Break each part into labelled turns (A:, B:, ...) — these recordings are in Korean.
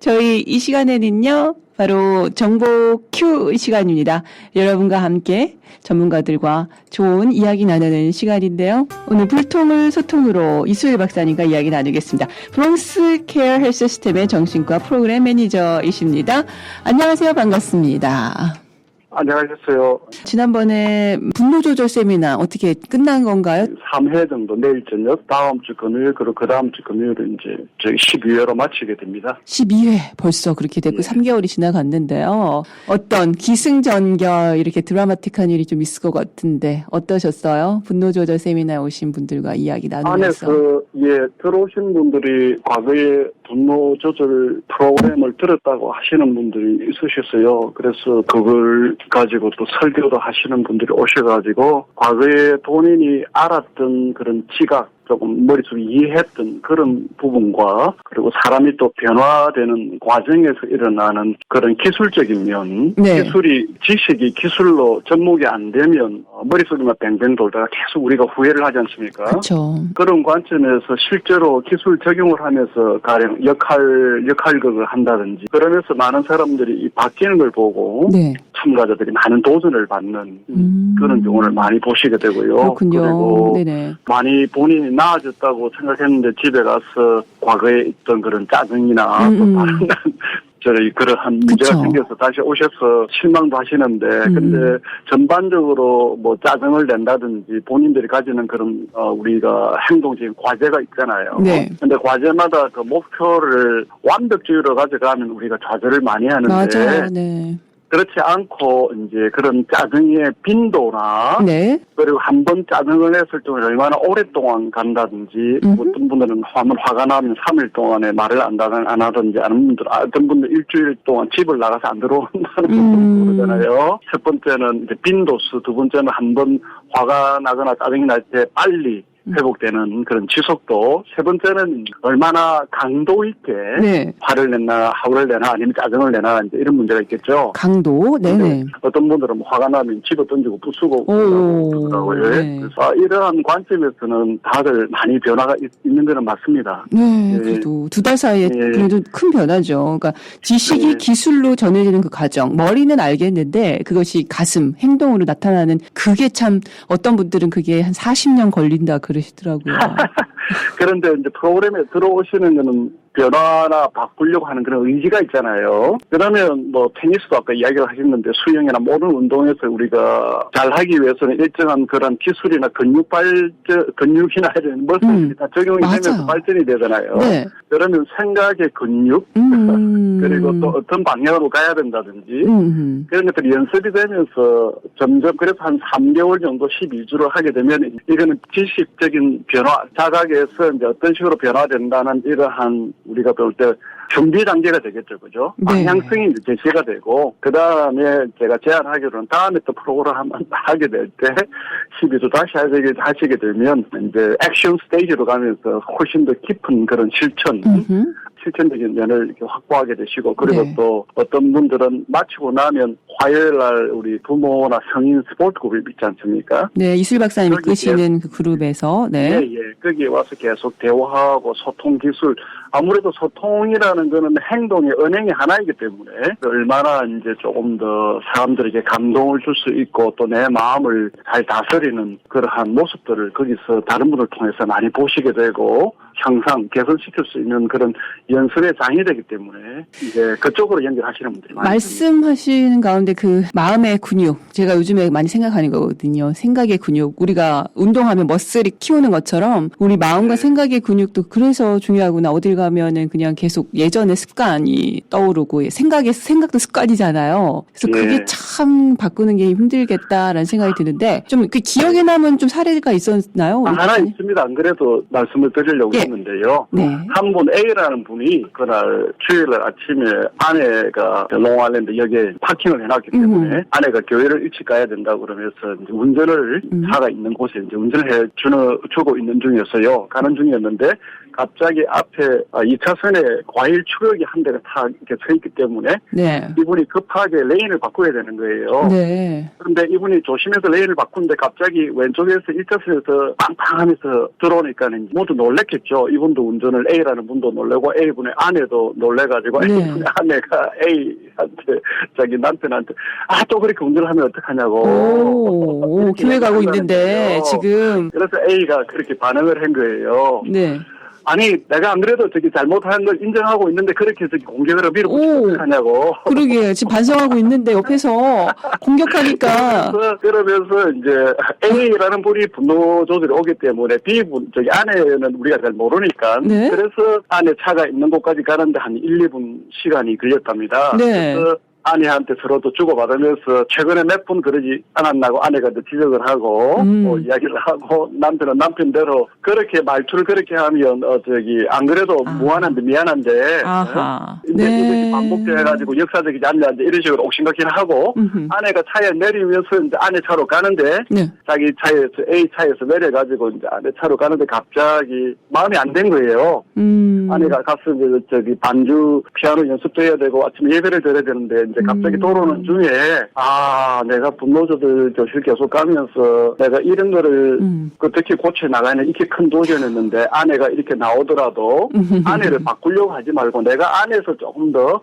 A: 저희 이 시간에는요, 바로 정보 Q 시간입니다. 여러분과 함께 전문가들과 좋은 이야기 나누는 시간인데요. 오늘 불통을 소통으로 이수일 박사님과 이야기 나누겠습니다. 브롱스 케어 헬스 시스템의 정신과 프로그램 매니저이십니다. 안녕하세요. 반갑습니다.
B: 안녕하셨어요.
A: 지난번에 분노조절 세미나 어떻게 끝난 건가요?
B: 3회 정도 내일 저녁, 다음 주 금요일, 그리고 그 다음 주 금요일은 이제 저희 12회로 마치게 됩니다.
A: 12회 벌써 그렇게 됐고 3개월이 지나갔는데요. 어떤 기승전결 이렇게 드라마틱한 일이 좀 있을 것 같은데 어떠셨어요? 분노조절 세미나에 오신 분들과 이야기 나누면서.
B: 안에서 들어오신 분들이 과거에 분노조절 프로그램을 들었다고 하시는 분들이 있으셨어요. 그래서 그걸 가지고 또 설교도 하시는 분들이 오셔가지고 과거에 본인이 알았던 그런 지각, 조금 머릿속에 이해했던 그런 부분과 그리고 사람이 또 변화되는 과정에서 일어나는 그런 기술적인 면,
A: 네.
B: 지식이 기술로 접목이 안 되면 머릿속에만 뱅뱅 돌다가 계속 우리가 후회를 하지 않습니까?
A: 그렇죠.
B: 그런 관점에서 실제로 기술 적용을 하면서 가령 역할극을 한다든지 그러면서 많은 사람들이 바뀌는 걸 보고
A: 네.
B: 참가자들이 많은 도전을 받는 그런 경우를 많이 보시게 되고요.
A: 그렇군요.
B: 그리고
A: 네네.
B: 많이 본인이 나아졌다고 생각했는데 집에 가서 과거에 있던 그런 짜증이나 또 다른 그러한 문제가 생겨서 다시 오셔서 실망도 하시는데 근데 전반적으로 뭐 짜증을 낸다든지 본인들이 가지는 그런 우리가 행동적인 과제가 있잖아요.
A: 네.
B: 근데 과제마다 그 목표를 완벽주의로 가져가면 우리가 좌절을 많이 하는데
A: 맞아요. 네.
B: 그렇지 않고 이제 그런 짜증의 빈도나
A: 네.
B: 그리고 한 번 짜증을 냈을 때 얼마나 오랫동안 간다든지 어떤 분들은 화가 나면 3일 동안에 말을 안 하든지 어떤 분들 일주일 동안 집을 나가서 안 들어온다는 분들 그러잖아요. 첫 번째는 이제 빈도수, 두 번째는 한 번 화가 나거나 짜증이 날 때 빨리 회복되는 그런 지속도, 세 번째는 얼마나 강도 있게
A: 네.
B: 화를 내나 하울을 내나 아니면 짜증을 내나 이제 이런 문제가 있겠죠.
A: 강도, 네네.
B: 어떤 분들은 화가 나면 집어 던지고 부수고 그러더라고요.
A: 네.
B: 그래서 이러한 관점에서는 다들 많이 변화가 있는 거는 맞습니다.
A: 네, 그래도 2달 사이에 그래도 큰 변화죠. 그러니까 지식이 기술로 전해지는 그 과정, 머리는 알겠는데 그것이 가슴, 행동으로 나타나는 그게 참 어떤 분들은 그게 한 40년 걸린다 그러시더라고요.
B: 그런데 이제 프로그램에 들어오시는 거는 변화나 바꾸려고 하는 그런 의지가 있잖아요. 그러면 뭐 테니스도 아까 이야기를 하셨는데 수영이나 모든 운동에서 우리가 잘하기 위해서는 일정한 그런 기술이나 근육이나 이런 머슬이 다 적용이 되면서 발전이 되잖아요. 네. 그러면 생각의 근육 그리고 또 어떤 방향으로 가야 된다든지 그런 것들이 연습이 되면서 점점 그래서 한 3개월 정도 12주를 하게 되면 이거는 지식적인 변화, 자각에서 이제 어떤 식으로 변화된다는 이러한 우리가 볼 때 준비 단계가 되겠죠, 그죠?
A: 네.
B: 방향성이 이제 제시가 되고, 그 다음에 제가 제안하기로는 다음에 또 프로그램 한번 하게 될 때, 12주 다시 하시게 되면, 이제 액션 스테이지로 가면서 훨씬 더 깊은 그런 실천적인 면을 이렇게 확보하게 되시고, 그리고 또 어떤 분들은 마치고 나면 화요일 날 우리 부모나 성인 스포츠 그룹 있지 않습니까?
A: 네, 이술 박사님이 이끄시는 그 그룹에서, 네.
B: 예, 거기에 와서 계속 대화하고 소통 기술, 아무래도 소통이라는 거는 행동의 언행의 하나이기 때문에 얼마나 이제 조금 더 사람들에게 감동을 줄 수 있고 또 내 마음을 잘 다스리는 그러한 모습들을 거기서 다른 분을 통해서 많이 보시게 되고 향상, 개선시킬 수 있는 그런 연습의 장이 되기 때문에 이제 그쪽으로 연결하시는 분들이 많습니다.
A: 말씀하시는 가운데 그 마음의 근육, 제가 요즘에 많이 생각하는 거거든요. 생각의 근육. 우리가 운동하면 머슬이 키우는 것처럼 우리 마음과 생각의 근육도 그래서 중요하구나. 어딜 가면은 그냥 계속 예전의 습관이 떠오르고 생각도 습관이잖아요. 그래서 그게 참 바꾸는 게 힘들겠다라는 생각이 드는데 좀 그 기억에 남은 좀 사례가 있었나요?
B: 하나 있습니다. 안 그래도 말씀을 드리려고 했는데요. 한 분 A라는 분이 그날 주일날 아침에 아내가 롱아일랜드 역에 파킹을 해놨기 때문에 아내가 교회를 일찍 가야 된다고 그러면서 이제 운전을 차가 있는 곳에 이제 운전을 주고 있는 중이었어요. 가는 중이었는데 갑자기 앞에 2차선에 과일 추격이 한 대가 타 이렇게 서 있기 때문에 이분이 급하게 레인을 바꿔야 되는 거예요. 그런데 이분이 조심해서 레인을 바꾸는데 갑자기 왼쪽에서 1차선에서 빵빵하면서 들어오니까 모두 놀랬겠죠. 놀라죠. 이분도 운전을 A라는 분도 놀래고 A분의 아내도 놀래가지고
A: 네.
B: A분의 아내가 A한테 자기 남편한테 또 그렇게 운전을 하면 어떡하냐고.
A: 오, 교회 가고 있는데 지금.
B: 그래서 A가 그렇게 반응을 한 거예요.
A: 네.
B: 아니 내가 안 그래도 저기 잘못한 걸 인정하고 있는데 그렇게 저기 공격을 밀고 어떡하냐고.
A: 그러게 지금 반성하고 있는데 옆에서 공격하니까.
B: 그러면서 이제 A라는 분이 분노 조절이 오기 때문에 B분 저기 아내는 우리가 잘 모르니까.
A: 네.
B: 그래서 아내 차가 있는 곳까지 가는데 한 1, 2분 시간이 걸렸답니다.
A: 네.
B: 그래서 아내한테 서로도 주고받으면서 최근에 몇 분 그러지 않았나고 아내가 이제 지적을 하고 이야기를 하고 남편은 남편대로 그렇게 말투를 그렇게 하면 저기 안 그래도 무한한데 미안한데 이제 이렇게 반복돼가지고 역사적이지 않냐 이제 이런 식으로 옥신각신 하고 아내가 차에 내리면서 이제 아내 차로 가는데
A: 네.
B: 자기 차에서 A 차에서 내려가지고 이제 아내 차로 가는데 갑자기 마음이 안 된 거예요. 아내가 가서 이제 저기 반주 피아노 연습도 해야 되고 아침에 예배를 드려야 되는데 이제 갑자기 돌아오는 중에 내가 분노조절 교실 계속 가면서 내가 이런 거를 어떻게 고쳐 나가는 이렇게 큰 도전했는데 아내가 이렇게 나오더라도 아내를 바꾸려고 하지 말고 내가 안에서 조금 더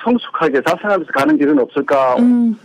B: 성숙하게 자생하면서 가는 길은 없을까.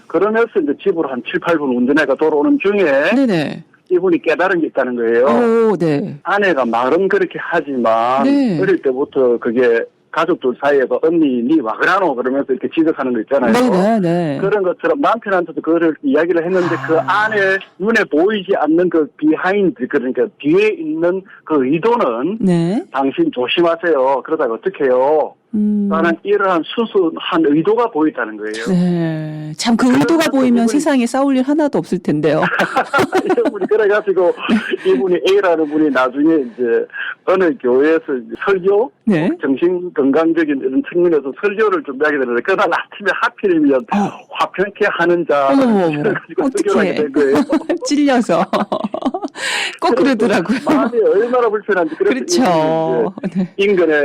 B: 그러면서 이제 집으로 한 7, 8분 운전해가 돌아오는 중에
A: 네네.
B: 이분이 깨달은 게 있다는 거예요.
A: 오, 네.
B: 아내가 말은 그렇게 하지만
A: 네.
B: 어릴 때부터 그게 가족들 사이에서 언니 니 와 그러노 그러면서 이렇게 지적하는 거 있잖아요.
A: 네네네.
B: 그런 것처럼 남편한테도 그거를 이야기를 했는데 그 안에 눈에 보이지 않는 그 비하인드 그러니까 뒤에 있는 그 의도는
A: 네.
B: 당신 조심하세요. 그러다가 어떻게 해요? 나는 이러한 순수한 의도가 보인다는 거예요.
A: 네. 참 그 의도가 보이면 세상에 싸울 일 하나도 없을 텐데요.
B: 이분이 그래가지고 이분이 A라는 분이 나중에 이제 어느 교회에서 이제 설교,
A: 네.
B: 정신 건강적인 이런 측면에서 설교를 준비하게 되는데 그날 아침에 하필이면 화평케 하는 자 그래가지고 설교를 하게 된 거예요.
A: 찔려서 꼭 그러더라고요.
B: 마음이 얼마나 불편한지.
A: 그렇죠. 네.
B: 인근에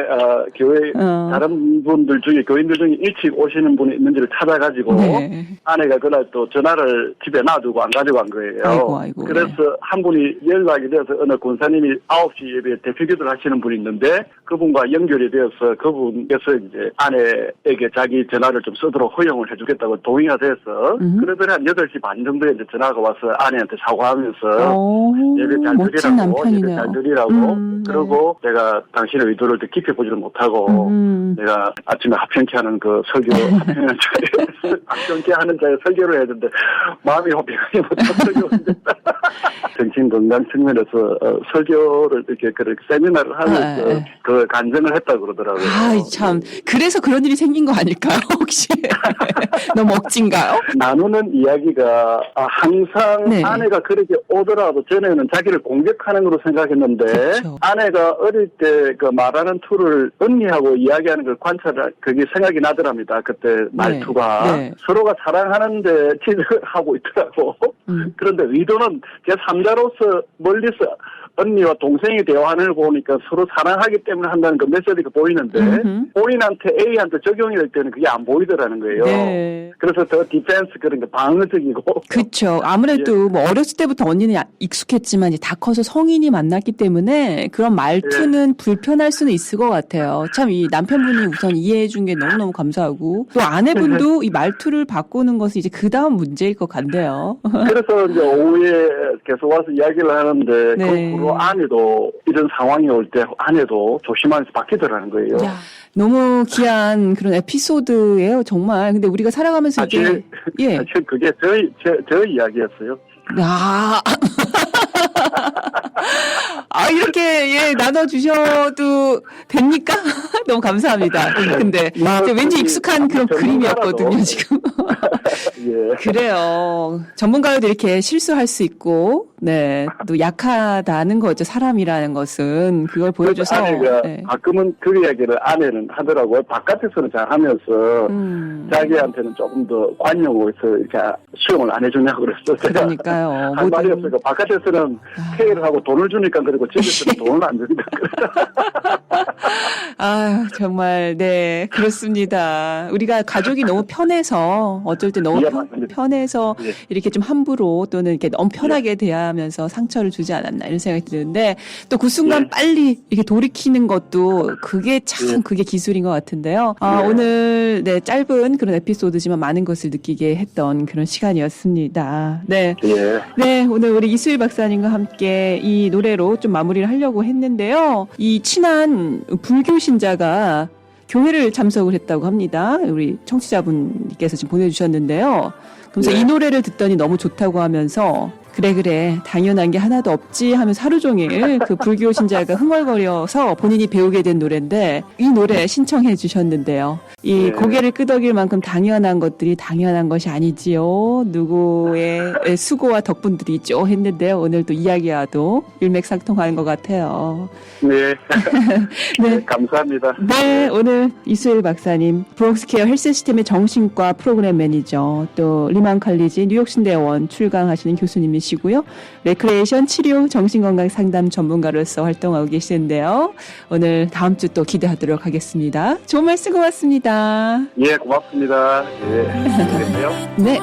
B: 교회 다른 분들 중에 교인들 중에 일찍 오시는 분이 있는지를 찾아가지고
A: 네.
B: 아내가 그날 또 전화를 집에 놔두고 안 가지고 간 거예요.
A: 아이고.
B: 그래서 한 분이 연락이 돼서 어느 권사님이 9시 예배에 대표기도를 하시는 분이 있는데 그분과 연결이 되어서 그분께서 이제 아내에게 자기 전화를 좀 쓰도록 허용을 해주겠다고 동의가 돼서 그러더니 한 8시 반 정도에 이제 전화가 와서 아내한테 사과하면서 예배 잘
A: 멋진
B: 드리라고
A: 남편이네요.
B: 예배 잘 드리라고 그러고 내가 당신의 의도를 더 깊이 보지를 못하고 내가 아침에 합평케 하는 그 설교 합평케 하는 자의 설교를 해야 되는데 마음이 합평하지 못한 설교인데 정신건강 측면에서 설교를 이렇게 그렇게 세미나를 하면서 그 간증을 했다고 그러더라고요.
A: 참 그래서 그런 일이 생긴 거 아닐까요 혹시? 너무 억진가요?
B: 나누는 이야기가 항상
A: 네.
B: 아내가 그렇게 오더라도 전에는 자기를 공격하는 걸로 생각했는데
A: 그렇죠.
B: 아내가 어릴 때 그 말하는 툴을 언니하고 이야기하는 걸 관찰을 그게 생각이 나더랍니다. 그때 말투가
A: 네.
B: 서로가 사랑하는데 지적을 하고 있더라고. 그런데 의도는 제3자로서 멀리서 언니와 동생이 대화하는 걸 보니까 서로 사랑하기 때문에 한다는 그 메시지가 보이는데 본인한테 A한테 적용이 될 때는 그게 안 보이더라는 거예요.
A: 네.
B: 그래서 더 디펜스 그런 게 방어적이고.
A: 그렇죠. 아무래도 뭐 어렸을 때부터 언니는 익숙했지만 이제 다 커서 성인이 만났기 때문에 그런 말투는 불편할 수는 있을 것 같아요. 참 이 남편분이 우선 이해해 준 게 너무너무 감사하고 또 아내분도 이 말투를 바꾸는 것은 이제 그 다음 문제일 것 같네요.
B: 그래서 이제 오후에 계속 와서 이야기를 하는데
A: 네.
B: 그 후로 아내도 이런 상황이 올 때 아내도 조심하면서 바뀌더라는 거예요.
A: 야, 너무 귀한 그런 에피소드예요, 정말. 근데 우리가 살아가면서 이게
B: 사실 그게 저 이야기였어요.
A: 이렇게 나눠주셔도 됩니까? 너무 감사합니다. 근데 왠지 익숙한 그런 그림이었거든요, 지금.
B: 예.
A: 그래요. 전문가도 이렇게 실수할 수 있고, 네, 또 약하다는 거죠. 사람이라는 것은 그걸 보여줘서.
B: 아내가 가끔은 그 이야기를 아내는 하더라고요. 바깥에서는 잘하면서 자기한테는 조금 더 관용으로 해서 이렇게 수용을 안 해주냐고 그랬어요.
A: 그러니까요.
B: 할 말이 없으니까 바깥에서는 페이를 하고 돈을 주니까 그리고 집에서는 돈을 안 주니까.
A: 정말 네 그렇습니다. 우리가 가족이 너무 편해서 맞아요. 어쩔 때 너무
B: 예, 맞습니다.
A: 편해서
B: 예.
A: 이렇게 좀 함부로 또는 이렇게 너무 편하게 대하면서 상처를 주지 않았나 이런 생각이 드는데 또 그 순간
B: 예.
A: 빨리 이렇게 돌이키는 것도 그게 참
B: 예.
A: 그게 기술인 것 같은데요.
B: 예.
A: 오늘 네 짧은 그런 에피소드지만 많은 것을 느끼게 했던 그런 시간이었습니다. 네.
B: 예.
A: 네, 오늘 우리 이수일 박사님과 함께 이 노래로 좀 마무리를 하려고 했는데요. 이 친한 불교 신자가 교회를 참석을 했다고 합니다. 우리 청취자분께서 지금 보내주셨는데요. 그래서
B: 네.
A: 이 노래를 듣더니 너무 좋다고 하면서 그래 당연한 게 하나도 없지 하면서 하루 종일 그 불교 신자가 흥얼거려서 본인이 배우게 된 노래인데 이 노래 신청해 주셨는데요. 이
B: 네.
A: 고개를 끄덕일 만큼 당연한 것들이 당연한 것이 아니지요. 누구의 수고와 덕분들이 있죠 했는데요. 오늘 또 이야기와도 일맥상통하는 것 같아요.
B: 네.
A: 네.
B: 감사합니다.
A: 네, 오늘 이수일 박사님, 브록스케어 헬스시스템의 정신과 프로그램 매니저, 또 리만 칼리지 뉴욕신대원 출강하시는 교수님이시고요. 레크레이션 치료 정신건강 상담 전문가로서 활동하고 계시는데요. 오늘 다음 주 또 기대하도록 하겠습니다. 좋은 말씀 고맙습니다.
B: 예, 고맙습니다. 예. 알겠어요.
A: 네.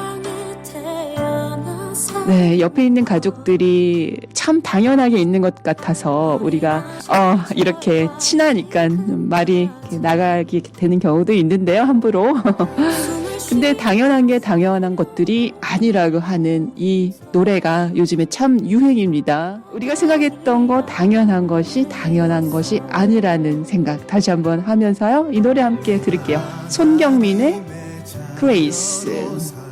A: 네, 옆에 있는 가족들이 참 당연하게 있는 것 같아서 우리가 이렇게 친하니까 말이 이렇게 나가게 되는 경우도 있는데요, 함부로. 근데 당연한 게 당연한 것들이 아니라고 하는 이 노래가 요즘에 참 유행입니다. 우리가 생각했던 거 당연한 것이 아니라는 생각 다시 한번 하면서요. 이 노래 함께 들을게요. 손경민의 그레이스.